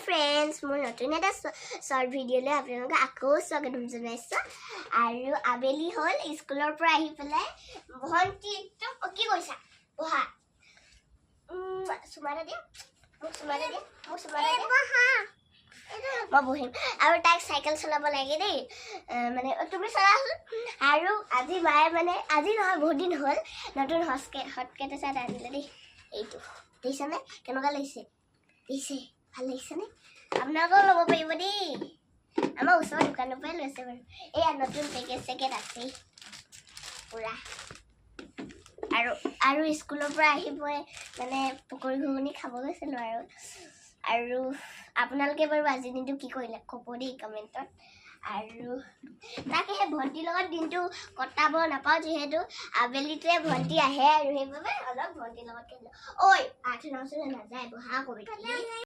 friends, মোৰ নতুন এটা short video লৈ আপোনালোকক আকৌ স্বাগতম জনাইছো আৰু আবেলি হল স্কুলৰ পৰা আহি পেলাই ভন্টি একদম কি কৈছা বহা সুমাৰা দিয়া মোক সুমাৰা দিয়া বহা মই বহিম আৰু তাইক চাইকেল চলাব লাগে দেই মানে তুমি চলাচোন আৰু আজি মায়ে মানে আজি নহয় বহুত দিন হ'ল নতুন হটকেট এটা আনিলে দেই এইটো দেখিছানে কেনেকুৱা লাগিছে দিছে ভাল লাগিছেনে আপোনালোকেও ল'ব পাৰিব দেই আমাৰ ওচৰৰ দোকানৰ পৰাই লৈছে বাৰু এয়া নতুন পেকেট আছে পুৰা আৰু স্কুলৰ পৰা আহি মই মানে পকৰি ঘুগুনি খাব গৈছিলোঁ আৰু আপোনালোকে বাৰু আজি দিনটো কি কৰিলে ক'ব দেই কমেণ্টত আৰু তাকে সেই ভণ্টিৰ লগত দিনটো কটাব নাপাওঁ যিহেতু আবেলিতে ভণ্টি আহে আৰু সেইবাবে অলপ ভণ্টিৰ লগত খেলোঁ ঐ আঠ নাচলে নাযায় বহা কবি